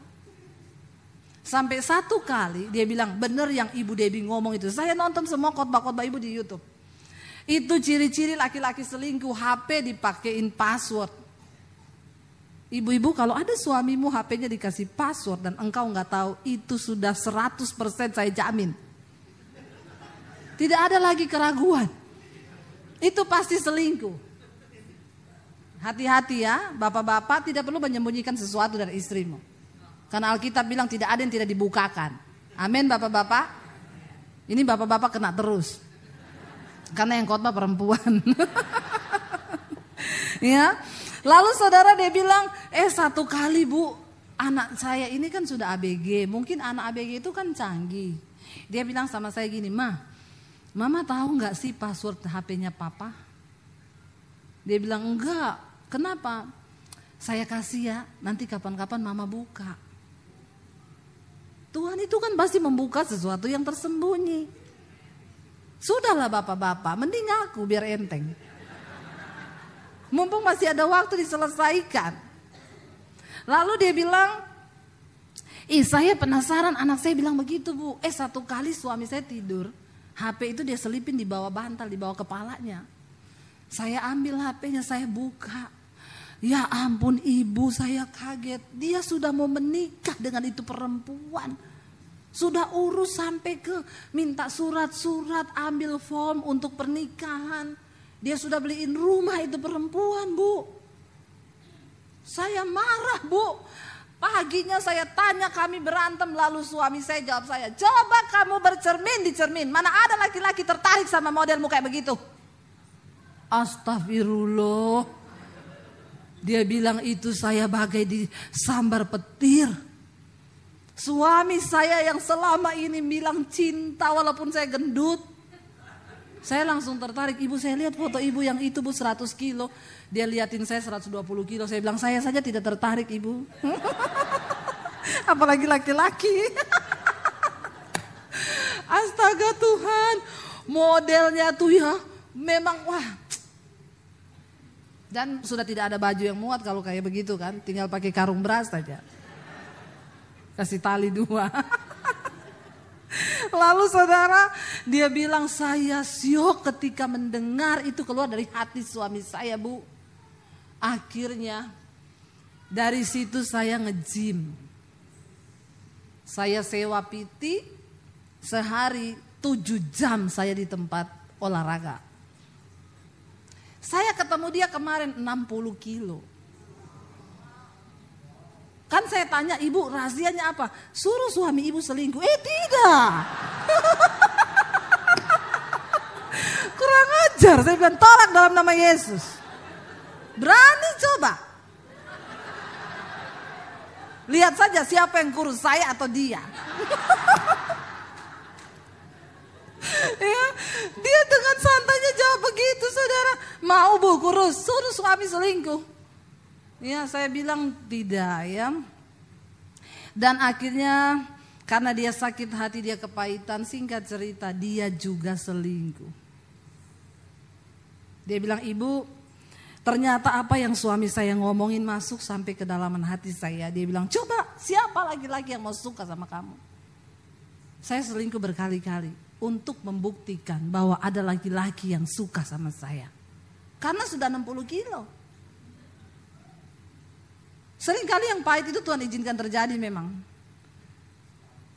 Sampai satu kali dia bilang, bener yang Ibu Debbie ngomong itu. Saya nonton semua khotbah-khotbah ibu di YouTube. Itu ciri-ciri laki-laki selingkuh, HP dipakein password. Ibu-ibu kalau ada suamimu HP-nya dikasih password dan engkau nggak tahu, itu sudah 100% saya jamin. Tidak ada lagi keraguan. Itu pasti selingkuh. Hati-hati ya, bapak-bapak tidak perlu menyembunyikan sesuatu dari istrimu. Karena Alkitab bilang tidak ada yang tidak dibukakan. Amin bapak-bapak. Ini bapak-bapak kena terus. Karena yang khotbah perempuan. Ya. Lalu saudara dia bilang, satu kali Bu, anak saya ini kan sudah ABG. Mungkin anak ABG itu kan canggih. Dia bilang sama saya gini, Mama tahu gak sih password HP-nya Papa? Dia bilang, enggak. Kenapa? Saya kasih ya, nanti kapan-kapan Mama buka. Tuhan itu kan pasti membuka sesuatu yang tersembunyi. Sudahlah bapak-bapak, mending aku biar enteng. Mumpung masih ada waktu diselesaikan. Lalu dia bilang, saya penasaran, anak saya bilang begitu Bu. Satu kali suami saya tidur, HP itu dia selipin di bawah bantal, di bawah kepalanya. Saya ambil HP-nya, saya buka. Ya ampun ibu, saya kaget. Dia sudah mau menikah dengan itu perempuan. Sudah urus sampai ke minta surat-surat, ambil form untuk pernikahan. Dia sudah beliin rumah itu perempuan Bu. Saya marah Bu. Paginya saya tanya, kami berantem, lalu suami saya jawab saya, coba kamu bercermin di cermin. Mana ada laki-laki tertarik sama modelmu kayak begitu. Astagfirullah. Dia bilang itu saya bagai disambar petir. Suami saya yang selama ini bilang cinta walaupun saya gendut. Saya langsung tertarik, ibu saya lihat foto ibu yang itu Bu 100 kilo. Dia liatin saya 120 kilo. Saya bilang saya saja tidak tertarik ibu. Apalagi laki-laki. Astaga Tuhan. Modelnya tuh ya memang wah. Dan sudah tidak ada baju yang muat kalau kayak begitu kan. Tinggal pakai karung beras saja. Kasih tali 2. Lalu saudara, dia bilang saya syok ketika mendengar itu keluar dari hati suami saya Bu. Akhirnya dari situ saya nge-gym. Saya sewa PT, sehari 7 jam saya di tempat olahraga. Saya ketemu dia kemarin 60 kilo. Kan saya tanya, ibu rahasianya apa? Suruh suami ibu selingkuh. Tidak. Kurang ajar. Saya bilang tolak dalam nama Yesus. Berani coba. Lihat saja siapa yang kurus, saya atau dia. Ya, dia dengan santainya jawab begitu, saudara. Mau bu kurus, suruh suami selingkuh. Ya, saya bilang tidak ya. Dan akhirnya karena dia sakit hati, dia kepahitan, singkat cerita dia juga selingkuh. Dia bilang, ibu, ternyata apa yang suami saya ngomongin masuk sampai ke dalaman hati saya. Dia bilang, coba siapa laki-laki yang mau suka sama kamu? Saya selingkuh berkali-kali untuk membuktikan bahwa ada laki-laki yang suka sama saya. Karena sudah 60 kilo. Seringkali yang pahit itu Tuhan izinkan terjadi memang.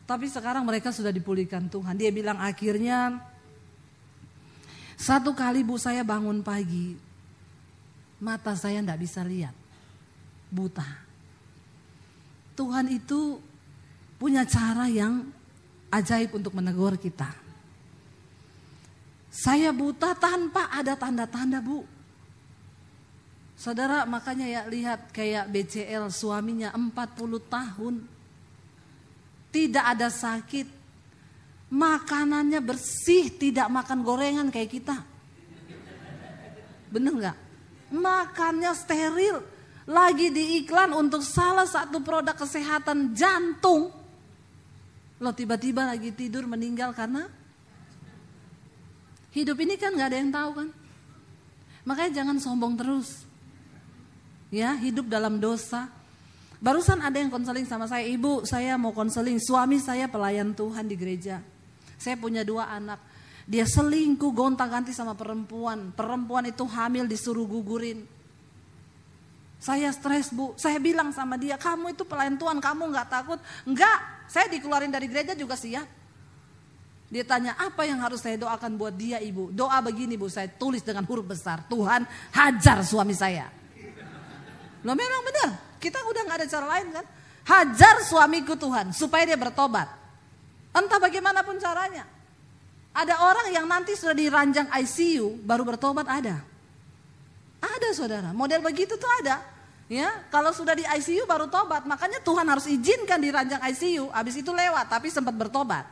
Tapi sekarang mereka sudah dipulihkan Tuhan. Dia bilang akhirnya, satu kali bu saya bangun pagi, mata saya tidak bisa lihat, buta. Tuhan itu punya cara yang ajaib untuk menegur kita. Saya buta tanpa ada tanda-tanda bu. Saudara, makanya ya lihat kayak BCL, suaminya 40 tahun. Tidak ada sakit. Makanannya bersih, tidak makan gorengan kayak kita. Bener gak? Makannya steril. Lagi di iklan untuk salah satu produk kesehatan jantung. Loh, tiba-tiba lagi tidur meninggal karena hidup ini kan gak ada yang tahu kan. Makanya jangan sombong terus. Ya, hidup dalam dosa. Barusan ada yang konseling sama saya, ibu saya mau konseling, suami saya pelayan Tuhan di gereja. Saya punya 2 anak. Dia selingkuh, gonta-ganti sama perempuan. Perempuan itu hamil disuruh gugurin. Saya stres bu, saya bilang sama dia, kamu itu pelayan Tuhan, kamu gak takut? Enggak, saya dikeluarin dari gereja juga siap. Dia tanya, apa yang harus saya doakan buat dia ibu? Doa begini bu, saya tulis dengan huruf besar, Tuhan hajar suami saya. Loh memang benar, kita udah gak ada cara lain kan. Hajar suamiku Tuhan, supaya dia bertobat. Entah bagaimanapun caranya. Ada orang yang nanti sudah di ranjang ICU, baru bertobat ada. Ada saudara, model begitu tuh ada. Ya, kalau sudah di ICU baru tobat, makanya Tuhan harus izinkan di ranjang ICU, habis itu lewat, tapi sempat bertobat.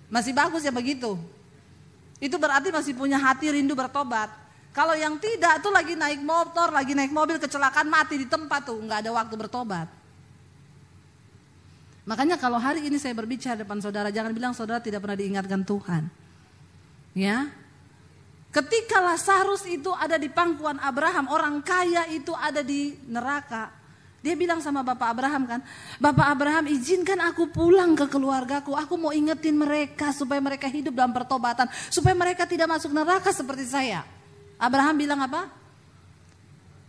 Masih bagus ya begitu. Itu berarti masih punya hati rindu bertobat. Kalau yang tidak tuh lagi naik motor, lagi naik mobil, kecelakaan mati di tempat tuh, nggak ada waktu bertobat. Makanya kalau hari ini saya berbicara depan saudara, jangan bilang saudara tidak pernah diingatkan Tuhan. Ya, ketika Lazarus itu ada di pangkuan Abraham, orang kaya itu ada di neraka. Dia bilang sama Bapak Abraham kan, Bapak Abraham izinkan aku pulang ke keluargaku, aku mau ingetin mereka supaya mereka hidup dalam pertobatan, supaya mereka tidak masuk neraka seperti saya. Abraham bilang apa?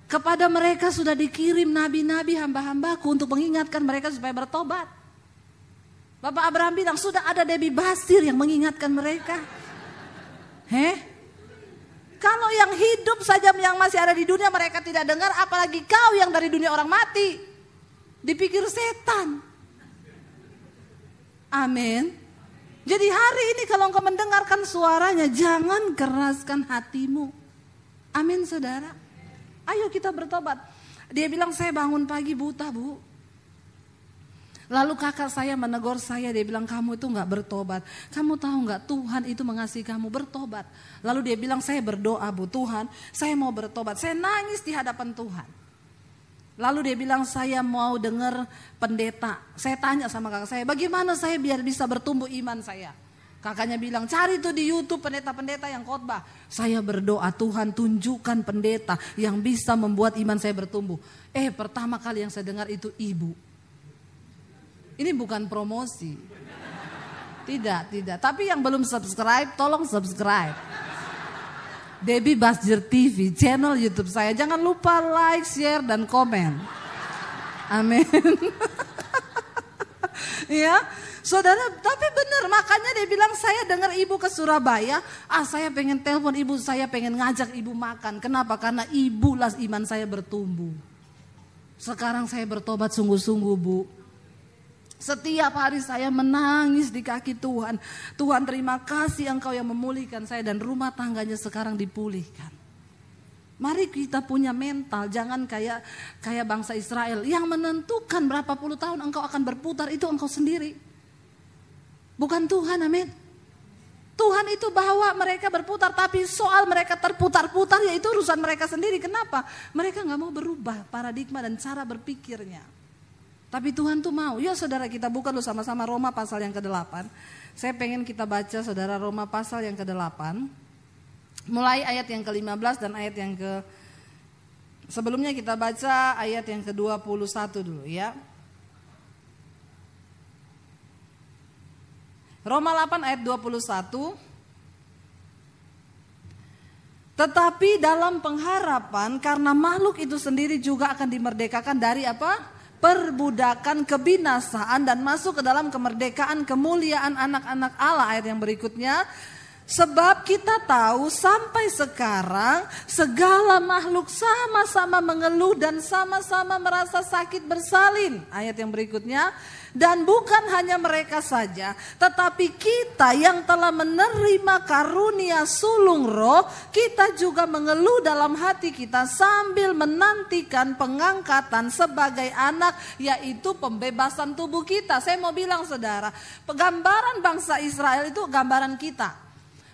Kepada mereka sudah dikirim nabi-nabi hamba-hambaku untuk mengingatkan mereka supaya bertobat. Bapak Abraham bilang sudah ada Debbie Basir yang mengingatkan mereka. Kalau yang hidup saja yang masih ada di dunia mereka tidak dengar, apalagi kau yang dari dunia orang mati. Dipikir setan. Amin. Jadi hari ini kalau engkau mendengarkan suaranya, jangan keraskan hatimu. Amin saudara. Ayo kita bertobat. Dia bilang saya bangun pagi buta bu. Lalu kakak saya menegur saya, dia bilang kamu itu gak bertobat. Kamu tahu gak Tuhan itu mengasihi kamu, bertobat. Lalu dia bilang saya berdoa bu, Tuhan saya mau bertobat. Saya nangis di hadapan Tuhan. Lalu dia bilang saya mau dengar pendeta. Saya tanya sama kakak saya, bagaimana saya biar bisa bertumbuh iman saya. Kakaknya bilang cari tuh di YouTube pendeta-pendeta yang khotbah. Saya berdoa Tuhan tunjukkan pendeta yang bisa membuat iman saya bertumbuh. Pertama kali yang saya dengar itu ibu. Ini bukan promosi. Tidak. Tapi yang belum subscribe tolong subscribe. Debbie Basir TV channel YouTube saya. Jangan lupa like, share dan komen. Amin. Ya. Saudara, tapi benar, makanya dia bilang saya dengar ibu ke Surabaya, saya pengen telepon ibu, saya pengen ngajak ibu makan. Kenapa? Karena ibulah iman saya bertumbuh. Sekarang saya bertobat sungguh-sungguh, Bu. Setiap hari saya menangis di kaki Tuhan. Tuhan, terima kasih Engkau yang memulihkan saya dan rumah tangganya sekarang dipulihkan. Mari kita punya mental, jangan kayak bangsa Israel yang menentukan berapa puluh tahun engkau akan berputar, itu engkau sendiri. Bukan Tuhan, amin. Tuhan itu bawa mereka berputar, tapi soal mereka terputar-putar ya itu urusan mereka sendiri. Kenapa? Mereka gak mau berubah paradigma dan cara berpikirnya. Tapi Tuhan tuh mau. Ya saudara, kita buka dulu sama-sama Roma pasal yang ke-8. Saya pengen kita baca saudara Roma pasal yang ke-8. Mulai ayat yang ke-15 dan ayat yang sebelumnya kita baca ayat yang ke-21 dulu ya. Roma 8 ayat 21. Tetapi dalam pengharapan karena makhluk itu sendiri juga akan dimerdekakan dari apa? Perbudakan kebinasaan dan masuk ke dalam kemerdekaan kemuliaan anak-anak Allah. Ayat yang berikutnya, sebab kita tahu sampai sekarang segala makhluk sama-sama mengeluh dan sama-sama merasa sakit bersalin. Ayat yang berikutnya, dan bukan hanya mereka saja, tetapi kita yang telah menerima karunia sulung roh, kita juga mengeluh dalam hati kita sambil menantikan pengangkatan sebagai anak, yaitu pembebasan tubuh kita. Saya mau bilang saudara, gambaran bangsa Israel itu gambaran kita.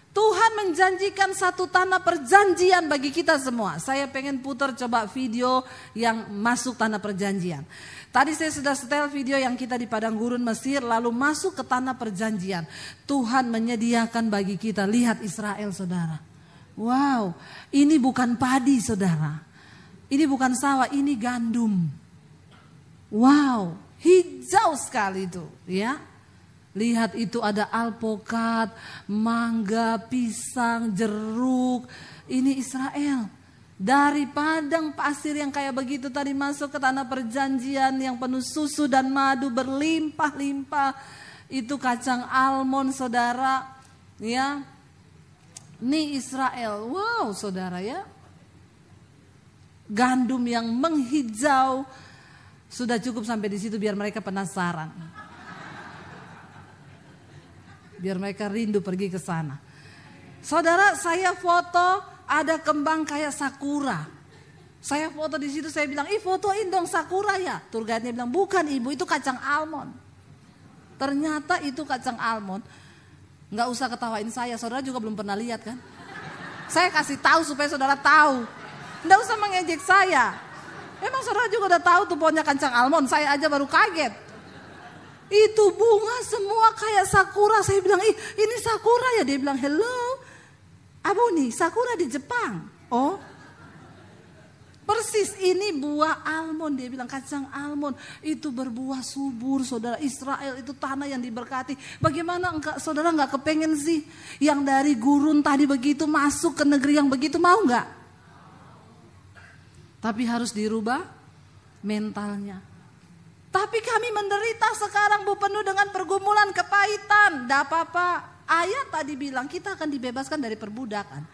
Tuhan menjanjikan satu tanah perjanjian bagi kita semua. Saya pengen putar coba video yang masuk tanah perjanjian. Tadi saya sudah setel video yang kita di padang gurun Mesir lalu masuk ke tanah perjanjian. Tuhan menyediakan bagi kita, lihat Israel saudara. Wow, ini bukan padi saudara. Ini bukan sawah, ini gandum. Wow, hijau sekali itu ya. Lihat itu ada alpukat, mangga, pisang, jeruk. Ini Israel. Dari padang pasir yang kayak begitu tadi masuk ke tanah perjanjian yang penuh susu dan madu berlimpah-limpah. Itu kacang almond saudara. Ya. Ini Israel. Wow saudara ya. Gandum yang menghijau. Sudah cukup sampai di situ biar mereka penasaran. Biar mereka rindu pergi ke sana. Saudara, saya foto ada kembang kayak sakura. Saya foto di situ, saya bilang, fotoin dong sakura ya. Tour guide-nya bilang, bukan ibu, itu kacang almond. Ternyata itu kacang almond. Nggak usah ketawain saya, saudara juga belum pernah lihat kan. Saya kasih tahu supaya saudara tahu. Nggak usah mengejek saya. Emang saudara juga udah tahu tuh pohonnya kacang almond, saya aja baru kaget. Itu bunga semua kayak sakura. Saya bilang, ini sakura ya. Dia bilang, hello, Abu nih, sakura di Jepang. Oh, persis ini buah almond. Dia bilang kacang almond. Itu berbuah subur saudara. Israel itu tanah yang diberkati. Bagaimana saudara gak kepengen sih yang dari gurun tadi begitu masuk ke negeri yang begitu, mau gak? Tapi harus dirubah mentalnya. Tapi kami menderita sekarang Bu, penuh dengan pergumulan, kepahitan. Tidak apa-apa. Ayat tadi bilang kita akan dibebaskan dari perbudakan.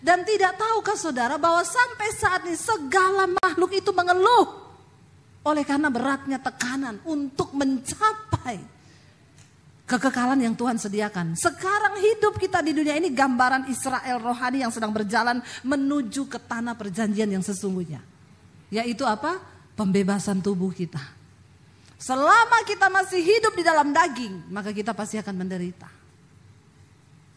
Dan tidak tahukah saudara bahwa sampai saat ini segala makhluk itu mengeluh. Oleh karena beratnya tekanan untuk mencapai kekekalan yang Tuhan sediakan. Sekarang hidup kita di dunia ini gambaran Israel rohani yang sedang berjalan menuju ke tanah perjanjian yang sesungguhnya. Yaitu apa? Pembebasan tubuh kita. Selama kita masih hidup di dalam daging, maka kita pasti akan menderita.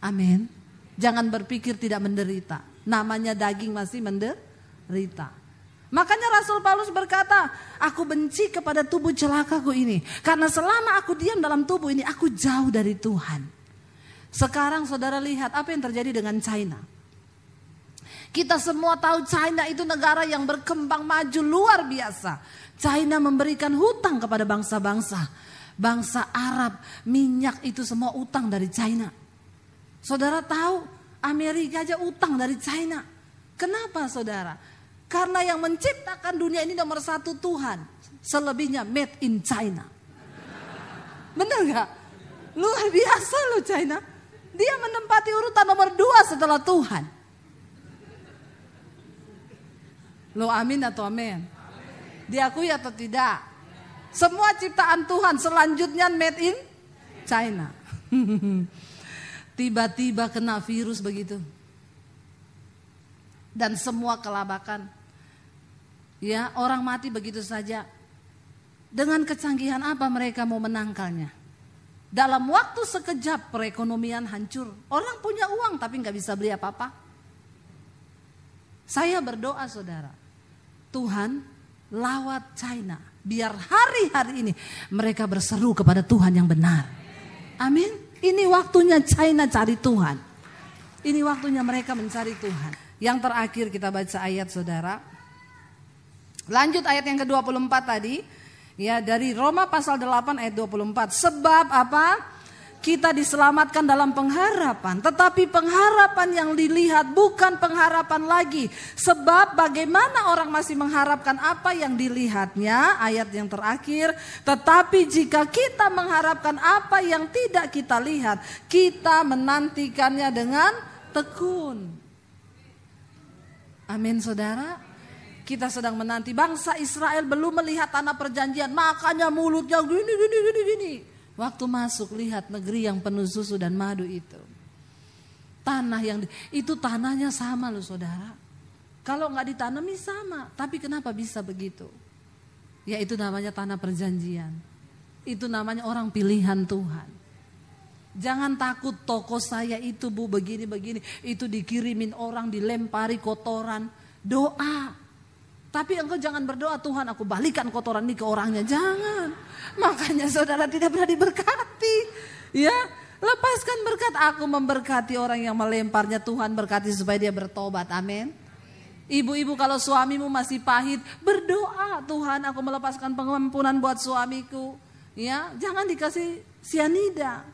Amin. Jangan berpikir tidak menderita. Namanya daging masih menderita. Makanya Rasul Paulus berkata, aku benci kepada tubuh celakaku ini. Karena selama aku diam dalam tubuh ini, aku jauh dari Tuhan. Sekarang saudara lihat apa yang terjadi dengan China. Kita semua tahu China itu negara yang berkembang maju luar biasa. China memberikan hutang kepada bangsa-bangsa. Bangsa Arab, minyak itu semua utang dari China. Saudara tahu Amerika aja utang dari China. Kenapa saudara? Karena yang menciptakan dunia ini nomor satu Tuhan. Selebihnya made in China. Benar gak? Luar biasa loh China. Dia menempati urutan nomor 2 setelah Tuhan. Lo amin atau amin? Diakui atau tidak? Semua ciptaan Tuhan selanjutnya made in China. Tiba-tiba kena virus begitu. Dan semua kelabakan. Ya, orang mati begitu saja. Dengan kecanggihan apa mereka mau menangkalnya? Dalam waktu sekejap perekonomian hancur. Orang punya uang tapi gak bisa beli apa-apa. Saya berdoa saudara, Tuhan lawat China. Biar hari-hari ini mereka berseru kepada Tuhan yang benar. Amin. Ini waktunya China cari Tuhan. Ini waktunya mereka mencari Tuhan. Yang terakhir kita baca ayat saudara. Lanjut ayat yang ke-24 tadi. Ya, dari Roma pasal 8 ayat 24. Sebab apa? Kita diselamatkan dalam pengharapan. Tetapi pengharapan yang dilihat bukan pengharapan lagi. Sebab bagaimana orang masih mengharapkan apa yang dilihatnya. Ayat yang terakhir. Tetapi jika kita mengharapkan apa yang tidak kita lihat. Kita menantikannya dengan tekun. Amin saudara. Kita sedang menanti, bangsa Israel belum melihat tanah perjanjian, makanya mulutnya gini. Waktu masuk lihat negeri yang penuh susu dan madu itu. Tanah yang itu tanahnya sama loh saudara. Kalau nggak ditanami sama, tapi kenapa bisa begitu? Ya itu namanya tanah perjanjian. Itu namanya orang pilihan Tuhan. Jangan takut toko saya itu bu begini-begini, itu dikirimin orang dilempari kotoran, doa. Tapi engkau jangan berdoa, Tuhan aku balikan kotoran ini ke orangnya. Jangan. Makanya saudara tidak pernah diberkati. Ya, lepaskan berkat. Aku memberkati orang yang melemparnya. Tuhan berkati supaya dia bertobat. Amin. Ibu-ibu kalau suamimu masih pahit, berdoa. Tuhan aku melepaskan pengampunan buat suamiku. Ya, jangan dikasih sianida.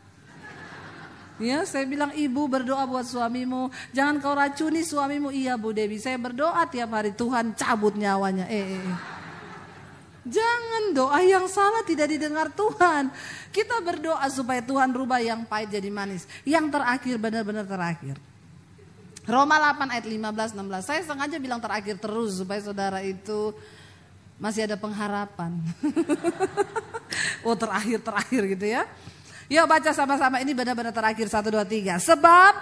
Ya, saya bilang ibu berdoa buat suamimu. Jangan kau racuni suamimu. Iya Bu Dewi, saya berdoa tiap hari Tuhan cabut nyawanya. Jangan, doa yang salah tidak didengar Tuhan. Kita berdoa supaya Tuhan rubah yang pahit jadi manis. Yang terakhir, benar-benar terakhir. Roma 8 ayat 15-16. Saya sengaja bilang terakhir terus supaya saudara itu masih ada pengharapan. Oh terakhir gitu ya. Yuk baca sama-sama, ini benar-benar terakhir 1, 2, 3. Sebab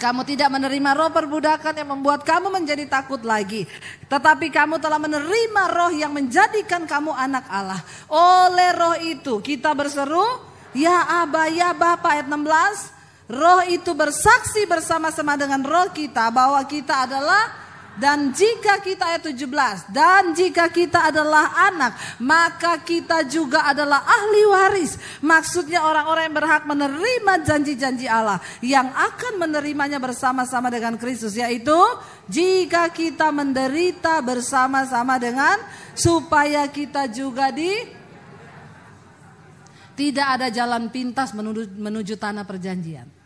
kamu tidak menerima roh perbudakan yang membuat kamu menjadi takut lagi. Tetapi kamu telah menerima roh yang menjadikan kamu anak Allah. Oleh roh itu kita berseru, ya Aba, ya Bapa. Ayat 16. Roh itu bersaksi bersama-sama dengan roh kita bahwa kita adalah, dan jika kita ayat 17, dan jika kita adalah anak, maka kita juga adalah ahli waris. Maksudnya orang-orang yang berhak menerima janji-janji Allah, yang akan menerimanya bersama-sama dengan Kristus, yaitu jika kita menderita bersama-sama dengan, supaya kita juga tidak ada jalan pintas menuju tanah perjanjian.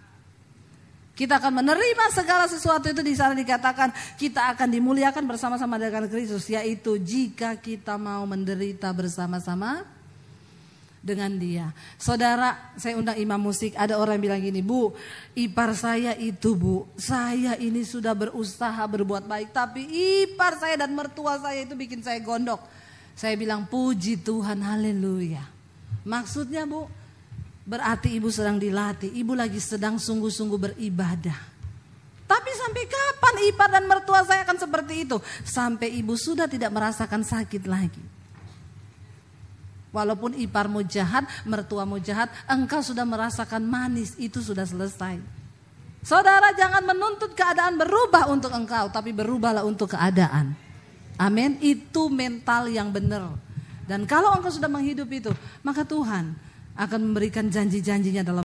Kita akan menerima segala sesuatu itu. Di sana dikatakan kita akan dimuliakan bersama-sama dengan Kristus, yaitu jika kita mau menderita bersama-sama dengan Dia. Saudara, saya undang imam musik. Ada orang bilang gini, Bu, ipar saya itu Bu, saya ini sudah berusaha berbuat baik, tapi ipar saya dan mertua saya itu bikin saya gondok. Saya bilang puji Tuhan, haleluya. Maksudnya Bu, berarti ibu sedang dilatih, ibu lagi sedang sungguh-sungguh beribadah. Tapi sampai kapan ipar dan mertua saya akan seperti itu? Sampai ibu sudah tidak merasakan sakit lagi. Walaupun iparmu jahat, mertuamu jahat, engkau sudah merasakan manis, itu sudah selesai. Saudara, jangan menuntut keadaan berubah untuk engkau, tapi berubahlah untuk keadaan. Amin. Itu mental yang benar. Dan kalau engkau sudah menghidup itu, maka Tuhan akan memberikan janji-janjinya dalam